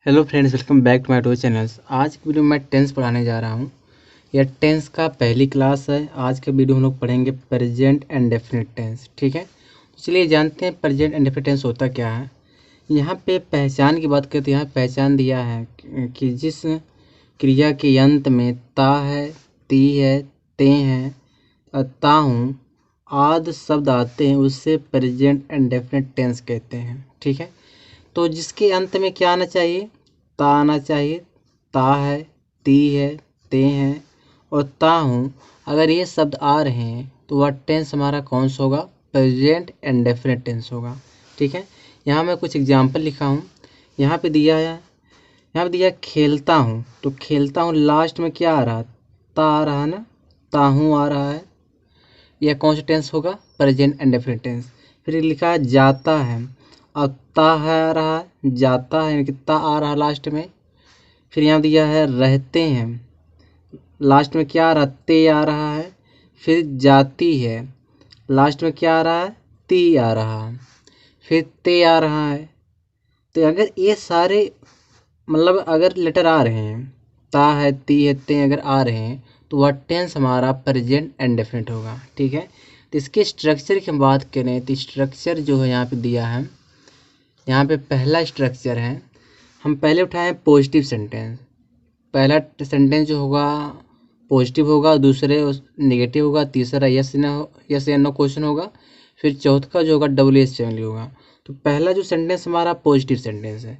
Hello friends, welcome back to my YouTube channels. आज की video में मैं टेंस पढ़ाने जा रहा हूँ। यह टेंस का पहली क्लास है। आज के वीडियो हम लोग पढ़ेंगे प्रेजेंट एंड डेफिनेट टेंस। ठीक है, तो चलिए जानते हैं प्रेजेंट एंड डेफिनेट टेंस होता क्या है। यहाँ पे पहचान की बात करें तो यहाँ पहचान दिया है कि जिस क्रिया के अंत में ता है, ती है, ते हैं, ताहूँ आदि शब्द आते हैं उससे प्रेजेंट एंड डेफिनेट टेंस कहते हैं। ठीक है, तो जिसके अंत में क्या आना चाहिए, ता आना चाहिए। ता है, ती है, ते हैं और ता हूँ, अगर ये शब्द आ रहे हैं तो वह टेंस हमारा कौन सा होगा, प्रेजेंट एंड डेफिनेट टेंस होगा। ठीक है, यहाँ मैं कुछ एग्जाम्पल लिखा हूँ। यहाँ पे दिया है, यहाँ पे दिया खेलता हूँ, तो खेलता हूँ लास्ट में क्या आ रहा है, ता आ रहा है ना, ताहूँ आ रहा है। यह कौन सा टेंस होगा, प्रेजेंट एंड डेफिनेट टेंस। फिर लिखा है जाता है, अब ता है आ रहा है, जाता है यानी कि ता आ रहा है लास्ट में। फिर यहाँ दिया है रहते हैं, लास्ट में क्या आ रहा है, ते आ रहा है। फिर जाती है, लास्ट में क्या आ रहा है, ती आ रहा है। फिर ते आ रहा है। तो अगर ये सारे मतलब अगर लेटर आ रहे हैं, ता है, ती है, ते अगर आ रहे हैं तो वह टेंस हमारा प्रेजेंट एंड डेफिनेट होगा। ठीक है, तो इसके स्ट्रक्चर की हम बात करें तो स्ट्रक्चर जो है यहाँ पे दिया है। यहाँ पे पहला स्ट्रक्चर है, हम पहले उठाएं पॉजिटिव सेंटेंस। पहला सेंटेंस जो होगा पॉजिटिव होगा, दूसरे नेगेटिव होगा, तीसरा यस या नो क्वेश्चन होगा, फिर चौथा जो होगा WH फैमिली होगा। तो पहला जो सेंटेंस हमारा पॉजिटिव सेंटेंस है।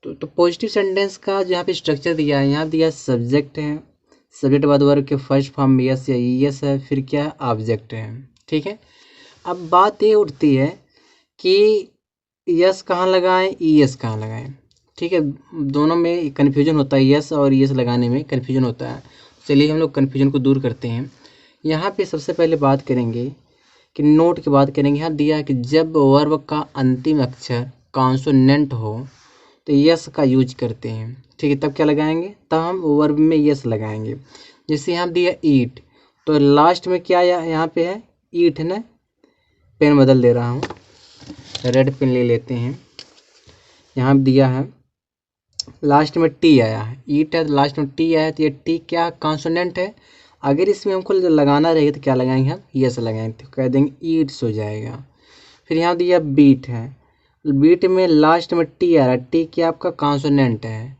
तो पॉजिटिव सेंटेंस का जो यहाँ पे स्ट्रक्चर दिया है, यहाँ दिया सब्जेक्ट है, सब्जेक्ट बाद वर्ब के फर्स्ट फॉर्म में यस या ईएस है, फिर क्या है, ऑब्जेक्ट है। ठीक है, अब बात ये उठती है कि यस कहाँ लगाएं, ईएस कहाँ लगाएं। ठीक है, दोनों में कन्फ्यूजन होता है, यस और ईएस लगाने में कन्फ्यूजन होता है। चलिए हम लोग कन्फ्यूजन को दूर करते हैं। यहाँ पे सबसे पहले बात करेंगे कि नोट की बात करेंगे। यहाँ दिया है कि जब वर्ब का अंतिम अक्षर कॉन्सोनेंट हो तो यस का यूज करते हैं। ठीक है, तब क्या लगाएंगे, तब हम वर्ब में यस लगाएंगे। जैसे यहाँ दिया ईट, तो लास्ट में क्या यहाँ पे है, ईट है ना। पेन बदल दे रहा हूँ, रेड पेन ले लेते हैं। यहाँ दिया है लास्ट में टी आया है, ईट है, लास्ट में टी आया है, तो ये टी क्या कॉन्सोनेंट है। अगर इसमें हमको लगाना रहेगा तो क्या लगाएंगे, हम यस लगाएंगे, तो कह देंगे ईट्स हो जाएगा। फिर यहाँ दिया बीट है, बीट में लास्ट में टी आ रहा है, टी क्या आपका कॉन्सोनेंट है,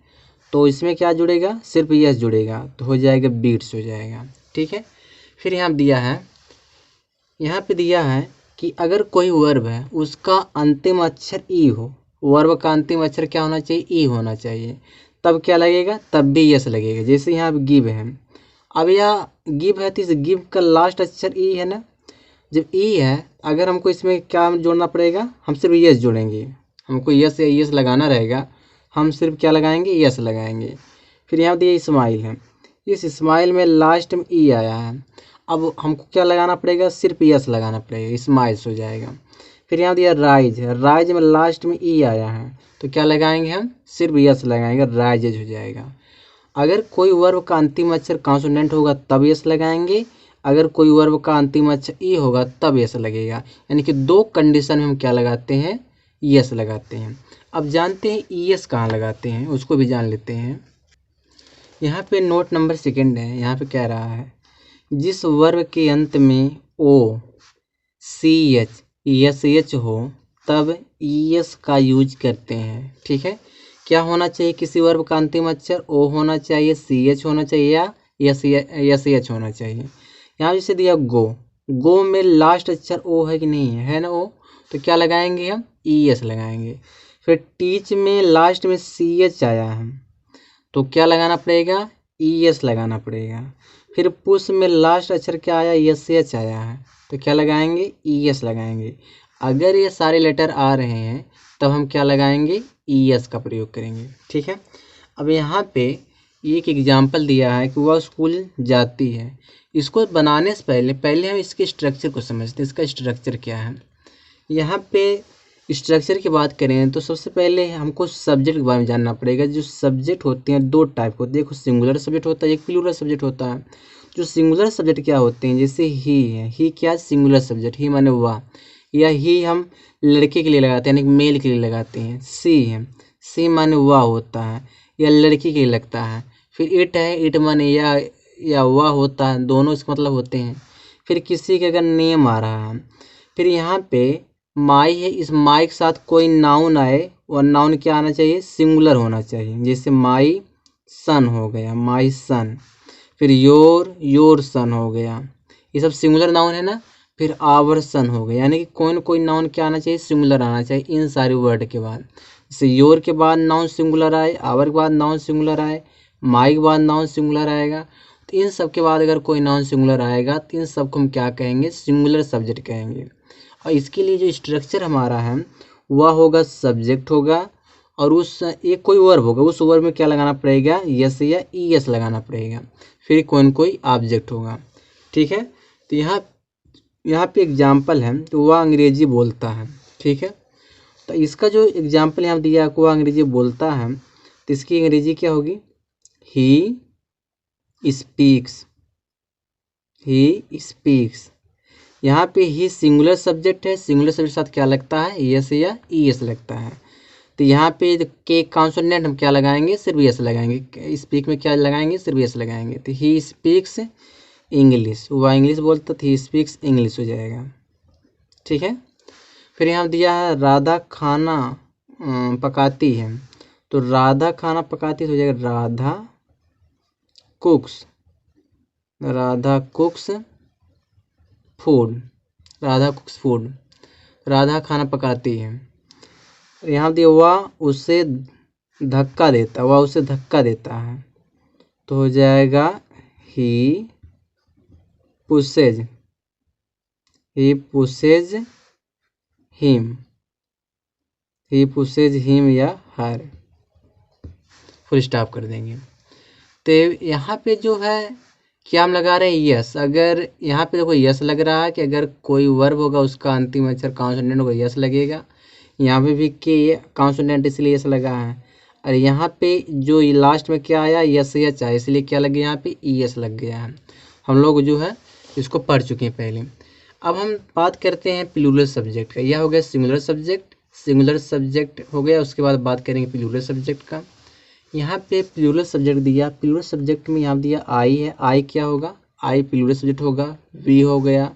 तो इसमें क्या जुड़ेगा, सिर्फ यस जुड़ेगा, तो हो जाएगा बीट्स हो जाएगा। ठीक है, फिर यहाँ दिया है, यहाँ पे दिया है कि अगर कोई वर्ब है उसका अंतिम अक्षर ई हो, वर्ब का अंतिम अक्षर क्या होना चाहिए, ई होना चाहिए, तब क्या लगेगा, तब भी यस लगेगा। जैसे यहाँ गिव है, अब यह गिव है तो इस गिव का लास्ट अक्षर ई है ना। जब ई है, अगर हमको इसमें क्या जोड़ना पड़ेगा, हम सिर्फ यस जोड़ेंगे। हमको यस या यस लगाना रहेगा, हम सिर्फ क्या लगाएंगे, यस लगाएंगे। फिर यहाँ दिया स्माइल है, इस स्माइल में लास्ट में ई आया है, अब हमको क्या लगाना पड़ेगा, सिर्फ यस लगाना पड़ेगा, स्माइल्स हो जाएगा। फिर यहाँ दिया राइज है, राइज में लास्ट में ई आया है, तो क्या लगाएंगे, हम सिर्फ यस लगाएंगे, राइजेज हो जाएगा। अगर कोई वर्ब का अंतिम अक्षर कॉन्सोनेंट होगा तब यस लगाएंगे, अगर कोई वर्ब का अंतिम अक्षर ई होगा तब यस लगेगा। यानी कि दो कंडीशन में हम क्या लगाते हैं, यस लगाते हैं। अब जानते हैं ईएस कहाँ लगाते हैं, उसको भी जान लेते हैं। यहाँ पे नोट नंबर सेकंड है, यहाँ पे कह रहा है जिस वर्ब के अंत में ओ सी एच एच हो तब ईएस का यूज करते हैं। ठीक है, क्या होना चाहिए, किसी वर्ब का अंतिम अक्षर ओ होना चाहिए, सी एच होना चाहिए या यस एच होना चाहिए। यहाँ जैसे दिया गो, गो में लास्ट अक्षर ओ है कि नहीं है ना ओ, तो क्या लगाएंगे, हम ई एस लगाएंगे। फिर टीच में लास्ट में सी एच आया है, तो क्या लगाना पड़ेगा, ई एस लगाना पड़ेगा। फिर पुश में लास्ट अक्षर क्या आया, एस एच आया है, तो क्या लगाएंगे, ई एस लगाएंगे। अगर ये सारे लेटर आ रहे हैं तब हम क्या लगाएंगे, ई एस का प्रयोग करेंगे। ठीक है, अब यहाँ पे एक एग्जाम्पल दिया है कि वह स्कूल जाती है। इसको बनाने से पहले हम इसके स्ट्रक्चर को समझते हैं, इसका स्ट्रक्चर क्या है। यहाँ पे स्ट्रक्चर की बात करें तो सबसे पहले हमको सब्जेक्ट के बारे में जानना पड़ेगा। जो सब्जेक्ट होते हैं दो टाइप के होते हैं, देखो सिंगुलर सब्जेक्ट होता है, एक प्लूरल सब्जेक्ट होता है। जो सिंगुलर सब्जेक्ट क्या होते हैं, जैसे ही है, ही क्या सिंगुलर सब्जेक्ट, ही माने वह, या ही हम लड़के के लिए लगाते हैं यानी मेल के लिए लगाते हैं। सी है, सी माने वह होता है या लड़की के लिए लगता है। फिर इट है, इट माने या वह होता है, दोनों इसका मतलब होते हैं। फिर किसी के अगर नेम आ रहा है, फिर यहाँ पे माई है, इस माई के साथ कोई नाउन आए और नाउन क्या आना चाहिए, सिंगुलर होना चाहिए। जैसे माई सन हो गया, माई सन। फिर योर सन हो गया, ये सब सिंगुलर नाउन है ना। फिर आवर सन हो गया, यानी कि कोई न कोई नाउन क्या आना चाहिए, सिंगुलर आना चाहिए इन सारे वर्ड के बाद। जैसे योर के बाद नाउन सिंगुलर आए, आवर के बाद नाउन सिंगुलर आए, माई के बाद नाउन सिंगुलर आएगा। तो इन सब के बाद अगर कोई नाउन सिंगुलर आएगा तो इन सबको हम क्या कहेंगे, सिंगुलर सब्जेक्ट कहेंगे। और इसके लिए जो स्ट्रक्चर हमारा है वह होगा, सब्जेक्ट होगा और उस एक कोई वर्ब होगा, उस वर्ब में क्या लगाना पड़ेगा, यस या ई एस लगाना पड़ेगा। फिर कोई न कोई ऑब्जेक्ट होगा। ठीक है, तो यहाँ पे एग्जाम्पल है, तो वह अंग्रेजी बोलता है। ठीक है, तो इसका जो एग्जाम्पल यहाँ दिया है, वह अंग्रेजी बोलता है, तो इसकी अंग्रेजी क्या होगी, ही स्पीक्स, ही स्पीक्स। यहाँ पे ही सिंगुलर सब्जेक्ट है, सिंगुलर सब्जेक्ट के साथ क्या लगता है, यस या ई एस लगता है। तो यहाँ पे के कॉन्सोनेंट हम क्या लगाएंगे, सिर्फ यस लगाएंगे। स्पीक में क्या लगाएंगे, सिर्फ यस लगाएंगे। तो ही स्पीक्स इंग्लिश, वह इंग्लिश बोलता, तो ही स्पीक्स इंग्लिश हो जाएगा। ठीक है, फिर यहाँ दिया है राधा खाना पकाती है, तो राधा खाना पकाती तो हो जाएगा राधा कुक्स, राधा कुक्स फूड, राधा कुक्स फूड, राधा खाना पकाती है। यहाँ दिया वह उसे धक्का देता, वह उसे धक्का देता है, तो हो जाएगा he pushes, he pushes him, he pushes him या हर, फुल स्टॉप कर देंगे। तो यहाँ पे जो है क्या हम लगा रहे हैं, यस। अगर यहाँ पे देखो यस लग रहा है कि अगर कोई वर्ब होगा उसका अंतिम अक्षर कॉन्सोनेंट होगा, यस लगेगा। यहाँ पे भी के कॉन्सोनेंट इसलिए यस लगा है। और यहाँ पे जो लास्ट में क्या आया, यस एच आया, इसलिए क्या लग गया, यहाँ पे ई एस लग गया है। हम लोग जो है इसको पढ़ चुके हैं पहले। अब हम बात करते हैं प्लूरल सब्जेक्ट का। यह हो गया सिंगुलर सब्जेक्ट, सिंगुलर सब्जेक्ट हो गया। उसके बाद बात करेंगे प्लूरल सब्जेक्ट का। यहाँ पे प्लूरल सब्जेक्ट दिया, प्लूरल सब्जेक्ट में यहाँ दिया आई है, आई क्या होगा, आई प्लूरल सब्जेक्ट होगा। वी हो गया,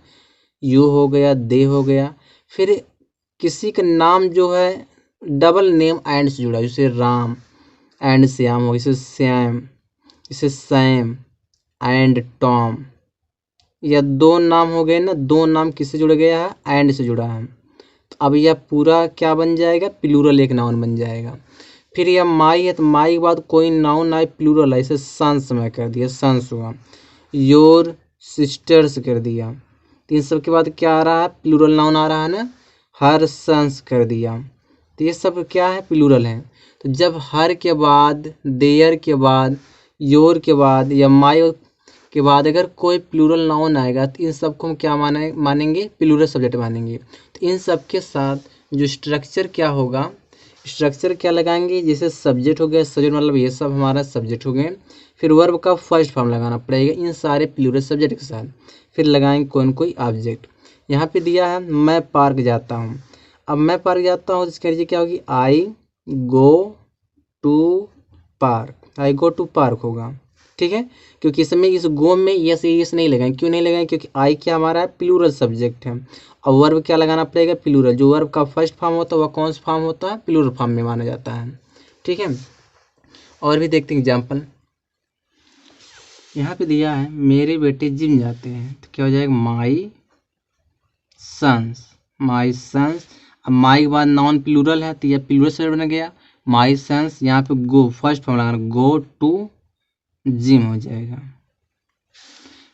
यू हो गया, दे हो गया। फिर किसी का नाम जो है डबल नेम एंड से जुड़ा, जैसे राम एंड श्याम हो, जैसे श्याम, जैसे सैम एंड टॉम। या दो नाम हो गए ना, दो नाम किससे जुड़ गया है, एंड से जुड़ा है। तो अब यह पूरा क्या बन जाएगा, प्लूरल एक नाउन बन जाएगा। फिर यह माई है, तो माई के बाद कोई नाउन आए प्लूरल है, इसे सन्स में कर दिया, सन्स हुआ। योर सिस्टर्स कर दिया, तो इन सब के बाद क्या आ रहा है, प्लूरल नाउन आ रहा है ना, हर सन्स कर दिया। तो ये सब क्या है, प्लूरल है। तो जब हर के बाद, देयर के बाद, योर के बाद या माई के बाद अगर कोई प्लूरल नाउन आएगा तो इन सबको हम क्या मानेंगे, प्लूरल सब्जेक्ट मानेंगे। तो इन सब के साथ जो स्ट्रक्चर क्या होगा, स्ट्रक्चर क्या लगाएंगे, जैसे सब्जेक्ट हो गया, सब्जेक्ट मतलब ये सब हमारा सब्जेक्ट हो गए। फिर वर्ब का फर्स्ट फॉर्म लगाना पड़ेगा इन सारे प्लूरल सब्जेक्ट के साथ। फिर लगाएंगे कोई न कोई ऑब्जेक्ट। यहाँ पे दिया है मैं पार्क जाता हूँ। अब मैं पार्क जाता हूँ, इसके नीचे क्या होगी, I go to park, I go to park होगा। ठीक है, क्योंकि इसमें इस गो में यस यस नहीं लगाएंगे। क्यों नहीं लगाएंगे, क्योंकि आई क्या हमारा है, प्लूरल सब्जेक्ट है। और वर्ब क्या लगाना पड़ेगा, प्लूरल। जो वर्ब का फर्स्ट फॉर्म होता है वह कौन सा फॉर्म होता है, प्लूरल फॉर्म में माना जाता है। ठीक है, और भी देखते हैं एग्जाम्पल। यहाँ पे दिया है मेरे बेटे जिम जाते हैं, तो क्या हो जाएगा, माई सन्स, माई सन्स। अब माई के बाद नॉन प्लूरल है तो यह प्लूरल से बन गया, माई सन्स। यहाँ पे गो फर्स्ट फॉर्म लगाना, गो टू जिम हो जाएगा।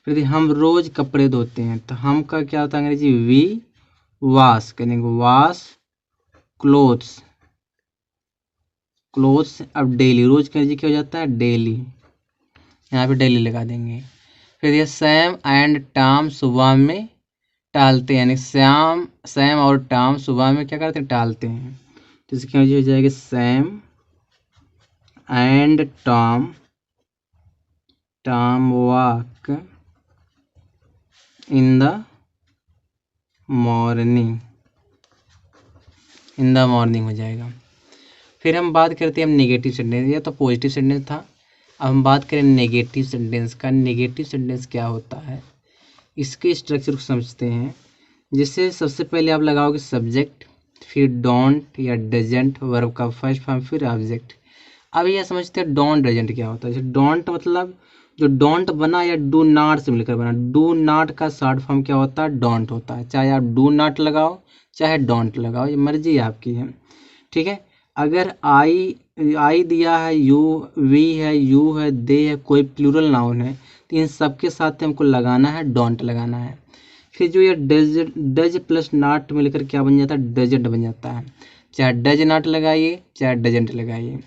फिर यदि हम रोज कपड़े धोते हैं तो हम का क्या होता है अंग्रेजी, वी वॉश करेंगे, वॉश क्लोथ्स, क्लोथ्स। अब डेली, रोज का अंग्रेजी क्या हो जाता है, डेली। यहाँ पे डेली लगा देंगे। फिर ये सैम एंड टॉम सुबह में टहलते हैं, यानी सैम और टॉम सुबह में क्या करते हैं, टहलते हैं। तो इसकी अंग्रेजी हो जाएगी Sam and Tom walk in the morning, in the morning हो जाएगा। फिर हम बात करते हैं हम नेगेटिव सेंटेंस, ये तो पॉजिटिव सेंटेंस था। अब हम बात करें नेगेटिव सेंटेंस का। नेगेटिव सेंटेंस क्या होता है, इसके स्ट्रक्चर को समझते हैं। जिससे सबसे पहले आप लगाओगे सब्जेक्ट, फिर डोंट या डजंट, वर्ब का फर्स्ट फॉर्म, फिर ऑब्जेक्ट। अब यह समझते हैं डोंट डजंट क्या होता है। जैसे डोंट मतलब जो डोंट बना या डू नॉट से मिलकर बना। डू नॉट का शॉर्ट फॉर्म क्या होता है, डोंट होता है। चाहे आप डू नॉट लगाओ चाहे डोंट लगाओ, ये मर्जी आपकी है, ठीक है। अगर आई दिया है, यू, वी है, यू है, दे है, कोई प्लूरल नाउन है, तो इन सबके साथ हमको लगाना है डोंट लगाना है। फिर जो ये डज प्लस नॉट मिलकर क्या बन जाता है, डजंट बन जाता है। चाहे डज नॉट लगाइए चाहे डजंट लगाइए,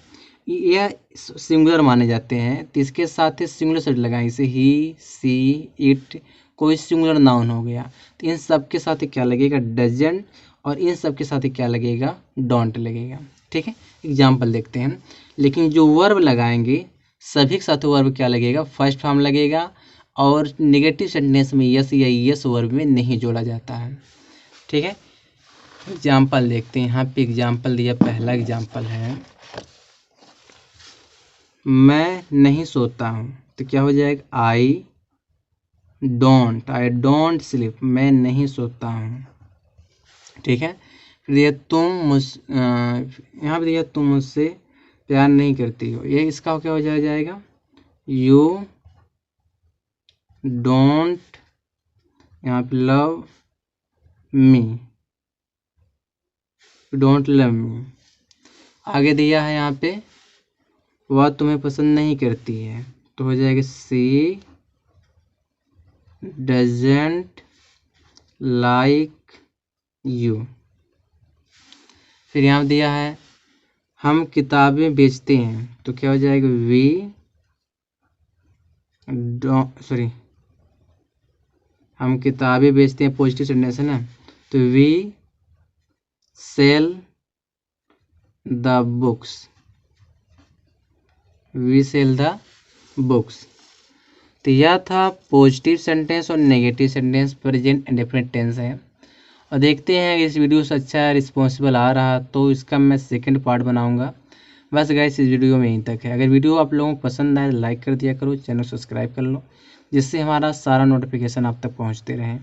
यह सिंगुलर माने जाते हैं, तो इसके साथ ही सिंगुलर सेट लगाएं। जैसे ही, सी, इट, कोई सिंगुलर नाउन हो गया, तो इन सब के साथ ही क्या लगेगा, डजंट, और इन सब के साथ ही क्या लगेगा, डोंट लगेगा, ठीक है। एग्जाम्पल देखते हैं। लेकिन जो वर्ब लगाएंगे सभी के साथ वर्ब क्या लगेगा, फर्स्ट फॉर्म लगेगा, और नेगेटिव सेंटेंस में यस या यस वर्ब में नहीं जोड़ा जाता है, ठीक है। एग्जाम्पल देखते हैं। यहाँ पे एग्जाम्पल दिया, पहला एग्जाम्पल है मैं नहीं सोता हूँ, तो क्या हो जाएगा, आई डोंट स्लीप, मैं नहीं सोता हूँ, ठीक है। फिर ये यहाँ पे दिया तुम मुझसे प्यार नहीं करती हो, ये इसका क्या हो जाएगा, यू डोंट यहाँ पे love me, don't love me. आगे दिया है यहाँ पे वह तुम्हें पसंद नहीं करती है, तो हो जाएगा सी डजेंट लाइक यू। फिर यहाँ दिया है हम किताबें बेचते हैं, तो क्या हो जाएगा, हम किताबें बेचते हैं, पॉजिटिव सेंटेंस है ना, तो we sell the books, we sell the books. तो यह था पॉजिटिव सेंटेंस और negative sentence, present indefinite tense है। और देखते हैं इस वीडियो से अच्छा रिस्पॉन्सिबल आ रहा तो इसका मैं सेकंड पार्ट बनाऊंगा। बस गाइस इस वीडियो में यहीं तक है। अगर वीडियो आप लोगों को पसंद आए लाइक कर दिया करो, चैनल सब्सक्राइब कर लो, जिससे हमारा सारा नोटिफिकेशन आप तक पहुंचते रहें।